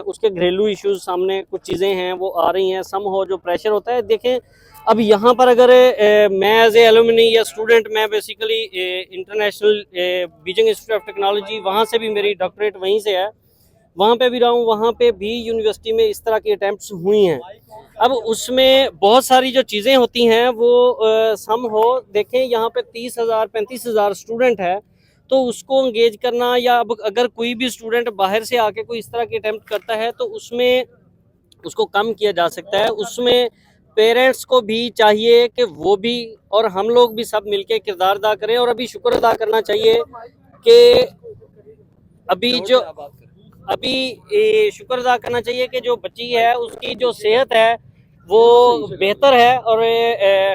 उसके घरेलू इश्यूज सामने कुछ चीज़ें हैं वो आ रही हैं, सम हो जो प्रेशर होता है। देखें अब यहाँ पर अगर मैं एज ए एलुमनी या स्टूडेंट, मैं basically international Beijing institute of technology, वहाँ से भी मेरी डॉक्टरेट वहीं से है, वहाँ पे भी रहा हूँ, वहाँ पे भी यूनिवर्सिटी में इस तरह की अटैम्प्ट्स हुई हैं। अब उसमें बहुत सारी जो चीज़ें होती हैं वो सम हो, देखें यहाँ पे 30,000 35,000 स्टूडेंट है, तो उसको इंगेज करना, या अब अगर कोई भी स्टूडेंट बाहर से आके कोई इस तरह की अटैम्प्ट करता है तो उसमें उसको कम किया जा सकता है। उसमें पेरेंट्स को भी चाहिए कि वो भी और हम लोग भी सब मिलके किरदार अदा करें। और अभी शुक्र अदा करना चाहिए कि अभी शुक्र अदा करना चाहिए कि जो बच्ची है उसकी जो सेहत है वो बेहतर है और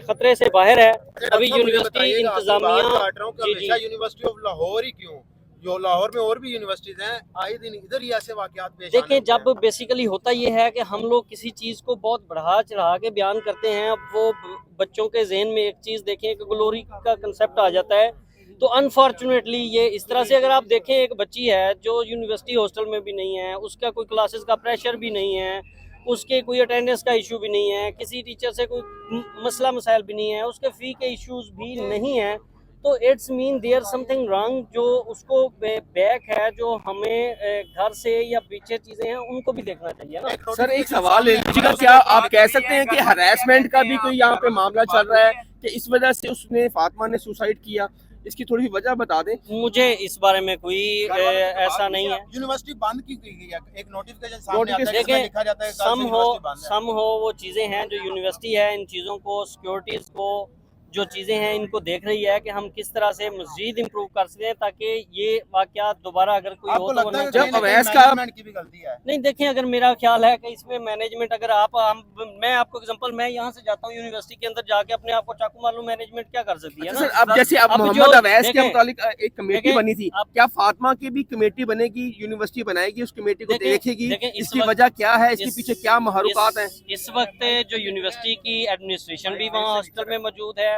खतरे से बाहर है। अभी यूनिवर्सिटी इंतजामिया यूनिवर्सिटी ऑफ लाहौर ही क्यों, जो लाहौर में और भी यूनिवर्सिटीज हैं, आए दिन इधर ही ऐसे वाकयात पेश आते हैं। देखिए, जब बेसिकली होता ये है कि हम लोग किसी चीज़ को बहुत बढ़ा चढ़ा के बयान करते हैं, अब वो बच्चों के जहन में एक चीज़ देखें कि ग्लोरी का कंसेप्ट आ जाता है, तो अनफॉर्चुनेटली ये इस तरह से अगर आप देखें, एक बच्ची है जो यूनिवर्सिटी हॉस्टल में भी नहीं है, उसका कोई क्लासेस का प्रेशर भी नहीं है, उसके कोई अटेंडेंस का इशू भी नहीं है, किसी टीचर से कोई मसला मसाइल भी नहीं है, उसके फ़ी के इश्यूज भी नहीं है, तो it's mean there something wrong. जो उसको बैक है, जो हमें घर से या पीछे चीजें हैं उनको भी देखना चाहिए ना। सर एक सवाल है, क्या आप कह सकते हैं कि हरासमेंट का भी कोई यहाँ पे मामला चल रहा है कि इस वजह से उसने फातिमा ने सुसाइड किया? इसकी थोड़ी वजह बता दें। मुझे इस बारे में कोई ऐसा नहीं है। यूनिवर्सिटी बंद की गई है, एक नोटिफिकेशन सामने आता है जिसमें लिखा जाता है सम हो वो चीजें हैं जो यूनिवर्सिटी है, इन चीजों को, सिक्योरिटीज को, जो चीज़ें हैं इनको देख रही है कि हम किस तरह से मज़ीद इम्प्रूव कर सकते हैं ताकि ये वाक़यात दोबारा अगर कोई हो तो जब अवैस का की भी गलती है। नहीं, देखें, अगर मेरा ख्याल है कि इसमें मैनेजमेंट, अगर मैं आपको एग्जांपल, मैं यहाँ से जाता हूँ यूनिवर्सिटी के अंदर जाके अपने आप को चाकू मार लूं, मैनेजमेंट क्या कर सकती है ना। अब जैसे अब मोहम्मद अवैस के मुतालिक एक कमेटी बनी थी, क्या फातिमा की भी कमेटी बनेगी, यूनिवर्सिटी बनाएगी, उस कमेटी को देखेगी? इसकी वजह क्या है, इसके पीछे क्या महरुकात है? इस वक्त जो यूनिवर्सिटी की एडमिनिस्ट्रेशन भी वहाँ हॉस्टल में मौजूद है,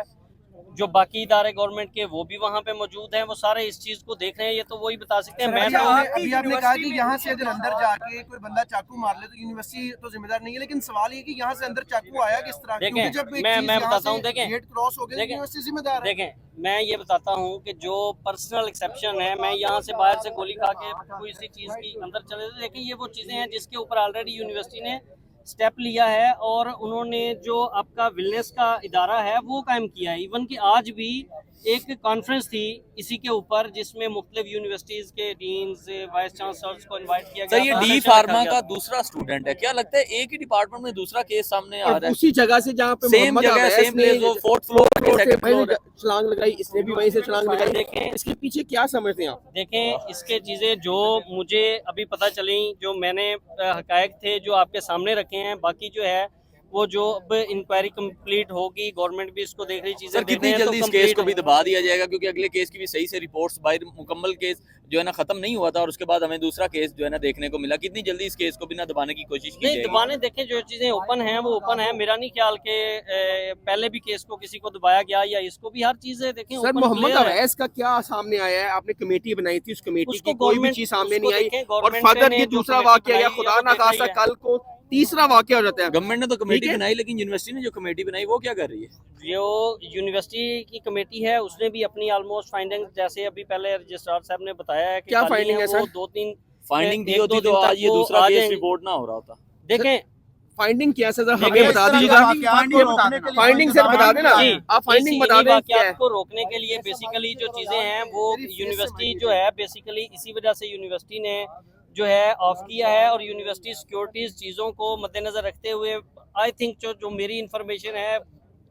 जो बाकी इदारे गवर्नमेंट के वो भी वहाँ पे मौजूद हैं, वो सारे इस चीज को देख रहे हैं। ये तो वही बता सकते हैं। मैं अभी आपने कहा कि यहाँ से अगर अंदर जाके कोई बंदा चाकू मार ले तो यूनिवर्सिटी तो जिम्मेदार नहीं है, लेकिन सवाल ये कि यहाँ से अंदर चाकू आया किस तरह? देखें, जब मैं बताता हूँ, देखें, गेट क्रॉस हो गया, यूनिवर्सिटी जिम्मेदार है। देखें, मैं ये बताता हूँ कि जो पर्सनल एक्सेप्शन है, मैं यहाँ से बाहर से गोली खा के कोई सी चीज की अंदर चले, लेकिन ये वो चीजें हैं जिसके ऊपर ऑलरेडी यूनिवर्सिटी ने स्टेप लिया है और उन्होंने जो आपका विलनेस का इदारा है वो कायम किया है। इवन कि आज भी एक कॉन्फ्रेंस थी इसी के ऊपर जिसमें मुख्तलिफ यूनिवर्सिटीज के डीन्स, वाइस चांसलर्स को इनवाइट किया गया। सर ये डी फार्मा का दूसरा स्टूडेंट है, क्या लगता है एक ही डिपार्टमेंट में दूसरा केस सामने आ रहा है? उसी जगह से जहाँ पे सेम जगह, सेम प्लेस, वो 4th फ्लोर पे छलांग लगाई, इसने भी वहीं से छलांग लगाई। देखें इसके पीछे क्या समझते हैं आप? देखें, इसके चीजें जो मुझे अभी पता चली, जो मैंने हकायक थे जो आपके सामने रखे हैं, बाकी जो है वो जो अब इंक्वायरी कंप्लीट होगी, गवर्नमेंट भी इसको देख रही चीजें। कितनी जल्दी इस केस को भी दबा दिया जाएगा, क्योंकि अगले केस की भी सही से रिपोर्ट्स बाहर, मुकम्मल केस जो है ना खत्म नहीं हुआ था और उसके बाद हमें दूसरा केस जो है ना देखने को मिला। कितनी जल्दी इस केस को भी ना दबाने की कोशिश की जाएगी? दबाने, देखें, जो चीजें ओपन हैं वो ओपन है। मेरा नहीं ख्याल के पहले भी केस को किसी को दबाया गया या इसको भी, हर चीज देखें। सर मोहम्मद अवैस का क्या सामने आया है? आपने कमेटी बनाई थी, उस कमेटी की कोई भी चीज सामने नहीं आई और फर्दर ये दूसरा वाकया या खुदा ना खासा कल को तीसरा वाकया हो जाता है। गवर्नमेंट ने तो कमेटी बनाई, लेकिन यूनिवर्सिटी ने जो कमेटी बनाई वो क्या कर रही है? जो यूनिवर्सिटी की कमेटी है उसने भी अपनी ऑलमोस्ट फाइंडिंग्स, जैसे अभी पहले रजिस्ट्रार साहब ने बताया है कि क्या फाइंडिंग है सर? 2-3 फाइंडिंग दी होती तो आज ये दूसरा केस रिपोर्ट ना हो रहा होता। देखें फाइंडिंग क्या सर, हमें बता दीजिएगा। फाइंडिंग सर बता देना, आप फाइंडिंग बता दें। वाकयात को रोकने के लिए बेसिकली जो चीजें हैं वो यूनिवर्सिटी जो है, बेसिकली इसी वजह से यूनिवर्सिटी ने जो है ऑफ किया है और यूनिवर्सिटी सिक्योरिटीज चीज़ों को मद्देनजर रखते हुए, आई थिंक जो मेरी इंफॉर्मेशन है,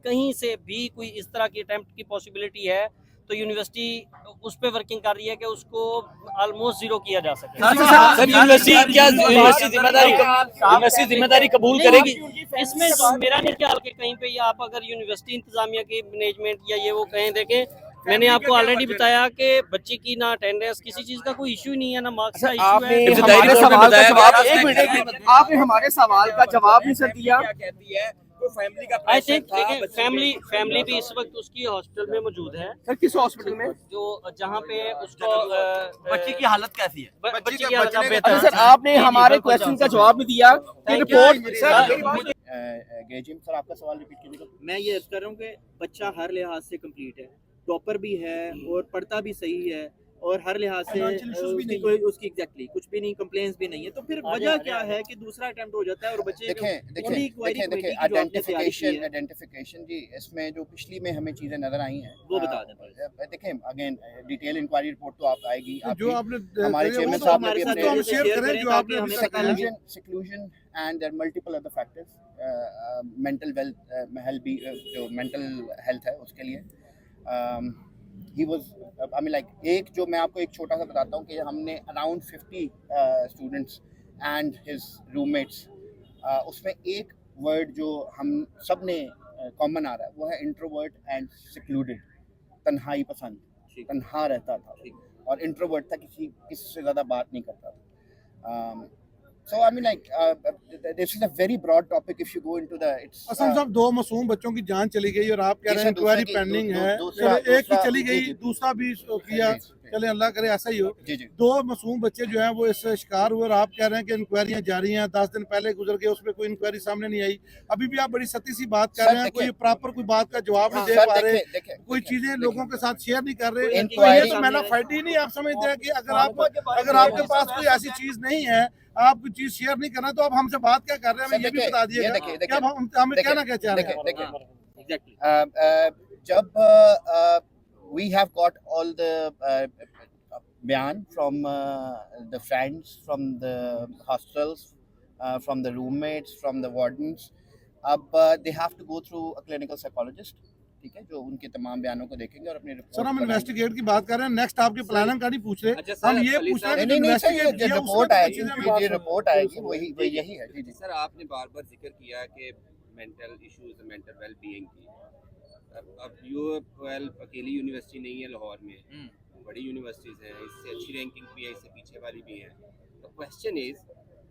कहीं से भी कोई इस तरह की अटेम्प्ट की पॉसिबिलिटी है तो यूनिवर्सिटी उस पर वर्किंग कर रही है कि उसको ऑलमोस्ट जीरो किया जा सके। सर यूनिवर्सिटी जिम्मेदारी कबूल करेगी इसमें? तो मेरा नहीं ख्याल कि कहीं पे आप अगर यूनिवर्सिटी इंतजामिया की मैनेजमेंट या ये वो कहें, देखें मैंने आपको ऑलरेडी बताया कि बच्ची की ना अटेंडेंस, किसी चीज का कोई इशू नहीं है, ना मार्क्स का इशू है। आपने हमारे सवाल का जवाब नहीं सर दिया। कोई फैमिली का आई प्रेशर थिंक था, देखिए बच्चे फैमिली भी इस वक्त उसकी हॉस्पिटल में मौजूद है, सर किस हॉस्पिटल में? जो जहाँ पे उसको बच्ची की हालत कैसी है? बच्ची की हालत बचने बेहतर अच्छा सर, आपने हमारे क्वेश्चन का जवाब भी दिया कि रिपोर्ट गेजिम सर आपका सवाल रिपीट कीजिएगा। मैं ये अर्ज कर रहा हूँ कि बच्चा हर लिहाज से कंप्लीट है, टॉपर भी है और पढ़ता भी सही है और हर लिहाज से उसकी कोई उसकी एग्जैक्टली कुछ भी नहीं, कंप्लेंट्स भी नहीं है, तो फिर वजह क्या है कि दूसरा अटेम्प्ट हो जाता है और बच्चे देखिए आइडेंटिफिकेशन जी, इसमें जो पिछली में हमें चीजें नजर आई हैं वो बता दें। देखें अगेन डिटेल इंक्वायरी रिपोर्ट तो आप आएगी, जो आपने हमारे वो चेयरमैन तो साहब ने हमारे भी साथ अपने हम शेयर करें जो आपने हमें अभी पता लगे। seclusion and there are multiple other factors, mental जो mental health है उसके लिए he was I mean like एक जो मैं आपको एक छोटा सा बताता हूँ कि हमने around 50 students and his roommates, उसमें एक वर्ड जो हम सब ने कॉमन आ रहा है वो है इंट्रोवर्ट एंड सिक्लूडेड, तन्हाई पसंद, तन्हा रहता था और इंट्रोवर्ट था, किसी से ज़्यादा बात नहीं करता था। So I mean like this is a very broad topic if you go into the Assam साहब 2 मासूम बच्चों की जान चली गई और आप कह रहे हैं इंक्वायरी पेंडिंग है, एक की चली गई दूसरा भी किया, चले अल्लाह करे ऐसा ही हो। 2 मासूम बच्चे जो हैं वो इससे शिकार हुए और आप कह रहे हैं कि इंक्वायरियां जारी हैं, 10 दिन पहले गुजर गए उसमें कोई इंक्वायरी सामने नहीं आई, अभी भी आप बड़ी सती सी बात कर रहे हैं, कोई प्रॉपर कोई बात का जवाब नहीं दे पा रहे, कोई चीजें लोगों के साथ शेयर नहीं कर रहे, तो ये तो मैला फाइट ही नहीं। आप समझते हैं कि अगर आपके पास कोई ऐसी चीज नहीं है, आप कोई चीज शेयर नहीं करना, तो आप हमसे बात क्या कर रहे हैं, हमें ये भी बता दिएगा कि अब हमें कहना क्या चाह रहे हैं। जब we have got all the bayan from the friends, from the hostels, from the roommates, from the wardens, अब they have to go through a clinical psychologist, ठीक है, जो उनके तमाम बयानों को देखेंगे और अपनी रिपोर्ट। सर हम इन्वेस्टिगेट की बात कर रहे हैं, नेक्स्ट आपके प्लानिंग का नहीं पूछ रहे, हम ये पूछ रहे हैं कि नहीं रिपोर्ट आएगी, जो रिपोर्ट आएगी वही यही है। जी सर, आपने बार बार जिक्र किया कि mental issues, mental well being की, अब UOL अकेली यूनिवर्सिटी नहीं है लाहौर में, बड़ी यूनिवर्सिटीज़ हैं, इससे अच्छी रैंकिंग भी है, इससे पीछे वाली भी है। तो क्वेश्चन इज,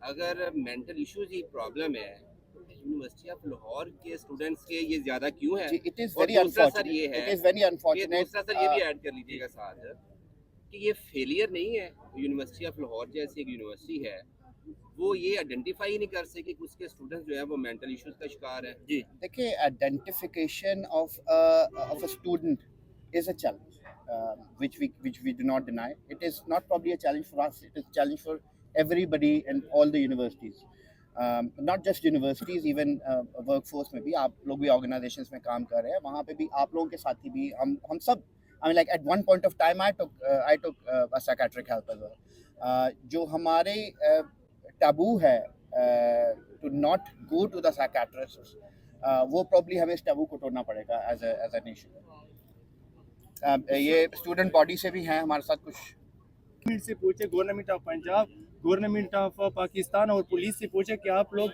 अगर मेंटल इश्यूज ही प्रॉब्लम है तो यूनिवर्सिटी ऑफ लाहौर के स्टूडेंट्स के ये ज़्यादा क्यों है? इट इज़ और वेरी दूसरा सर ये है, अनफॉर्चुनेट, दूसरा सर ये भी ऐड कर लीजिएगा साथ कि ये फेलियर नहीं है, यूनिवर्सिटी ऑफ लाहौर जैसी एक यूनिवर्सिटी है वो ये आइडेंटिफाई नहीं कर सके कि उसके स्टूडेंट्स जो है वो मेंटल इश्यूज का शिकार है। जी देखिए, identification of a student is a challenge which we do not deny. It is not probably a challenge for us, it is a challenge for everybody and all the universities, not just universities, even workforce में भी आप लोग भी organizations में काम कर रहे हैं, वहाँ पे भी आप लोगों के साथी भी हम सब, I mean like at one point of time I took a psychiatric help as well. जो हमारे taboo है to not go to the psychiatrist, वो probably हमें इस taboo को तोड़ना पड़ेगा as an issue. ये स्टूडेंट बॉडी से भी हैं हमारे साथ कुछ। गवर्नमेंट से पूछे, government of Punjab, government of Pakistan और पुलिस से पूछे कि आप लोग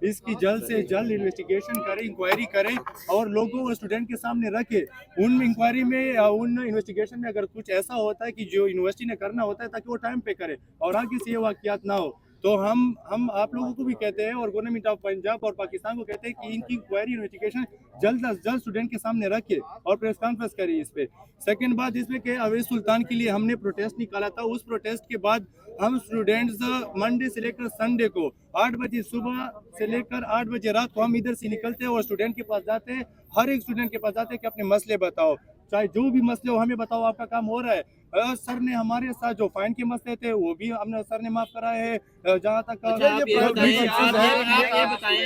इसकी जल्द से जल्द इन्वेस्टिगेशन करें, इंक्वायरी करें और लोगों को स्टूडेंट के सामने रखें। उन इंक्वायरी में, उन इन्वेस्टिगेशन में अगर कुछ ऐसा होता है कि जो यूनिवर्सिटी ने करना होता है ताकि वो टाइम पे करे और आगे से ये वाक़यात ना हो, तो हम आप लोगों को भी कहते हैं और गवर्नमेंट ऑफ पंजाब और पाकिस्तान को कहते हैं कि इनकी इंक्वायरी इन्वेस्टिगेशन जल्द अज जल्द स्टूडेंट के सामने रखिए और प्रेस कॉन्फ्रेंस करिए इस पे। सेकंड बात इसमें कि अवैध सुल्तान के लिए हमने प्रोटेस्ट निकाला था, उस प्रोटेस्ट के बाद हम स्टूडेंट्स मंडे से लेकर संडे को 8 बजे सुबह से लेकर 8 बजे रात को हम इधर से निकलते हैं और स्टूडेंट के पास जाते हैं, हर एक स्टूडेंट के पास जाते हैं कि अपने मसले बताओ, चाहे जो भी मसले हो हमें बताओ, आपका काम हो रहा है। सर ने हमारे साथ जो फाइन के मसले थे वो भी हमने सर ने माफ कराए हैं। जहाँ तक आप ये बताएं,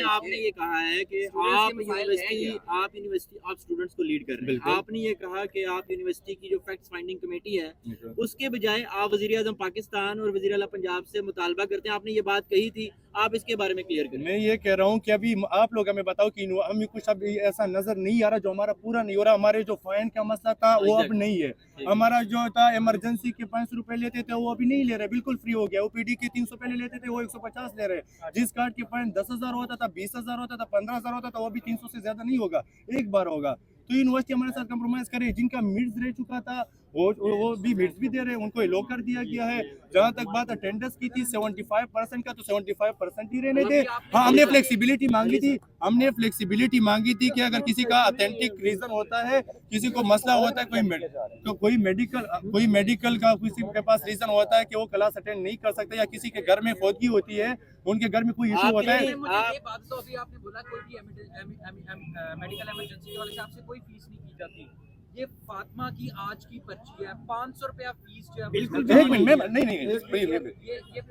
आपने ये कहा है कि आप यूनिवर्सिटी आप स्टूडेंट्स को लीड कर रहे हैं, आपने ये कहा कि आप यूनिवर्सिटी की जो फैक्ट फाइंडिंग कमेटी है उसके बजाय आप वज़ीर-ए-आज़म पाकिस्तान और वज़ीर-ए-आला पंजाब से मुतालबा करते हैं, आपने ये बात कही थी, आप इसके बारे में क्लियर करें। मैं ये कह रहा हूँ कि अभी आप लोग हमें बताओ कि हमें कुछ अब ऐसा नजर नहीं आ रहा जो हमारा पूरा नहीं हो रहा। हमारे जो फाइन का मसला था वो अब नहीं है, हमारा जो था इमरजेंसी के 500 रुपए लेते थे वो अभी नहीं ले रहे, बिल्कुल फ्री हो गया। ओपीडी के 300 पहले लेते थे वो 150 ले रहे। जिस कार्ड के फाइन 10,000 होता था, 20,000 होता था, 15,000 होता था, वो अभी 300 से ज्यादा नहीं होगा, एक बार होगा। तो यूनिवर्सिटी हमारे साथ कंप्रोमाइज करे, जिनका मिड्स रह चुका था वो भी मिर्च भी दे रहे हैं, उनको एलो कर दिया गया है। जहाँ तक बात अटेंडेंस की थी 75% का, तो 75% ही रहने दे। हाँ, हमने फ्लेक्सिबिलिटी मांगी थी कि अगर किसी का ऑथेंटिक रीजन होता है, किसी को मसला होता है, कोई मेडिकल का किसी के पास रीजन होता है कि वो क्लास अटेंड नहीं कर सकता, या किसी के घर में फौतगी होती है, उनके घर में कोई इशू होता है। ये बात तो अभी आपने बोला कोई भी मेडिकल इमरजेंसी की वजह से आपसे कोई फीस नहीं की जाती। ये फातिमा की आज की पर्ची है, 500 रुपया फीस जो है बिल्कुल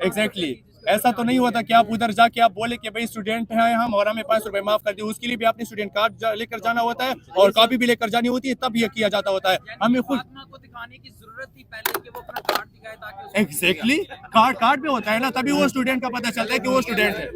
एग्जैक्टली ऐसा तो नहीं होता कि आप उधर जाके आप बोले कि भाई स्टूडेंट हैं हम और हमें 500 रुपए माफ कर दिए। उसके लिए भी आपने स्टूडेंट कार्ड लेकर जाना होता है और कॉपी भी लेकर जानी होती है, तब ये किया जाता होता है। हमें खुद फातिमा को दिखाने की जरूरत थी पहले कि वो अपना कार्ड दिखाए ताकि एग्जैक्टली कार्ड पे होता है ना, तभी वो स्टूडेंट का पता चलता है कि वो स्टूडेंट है।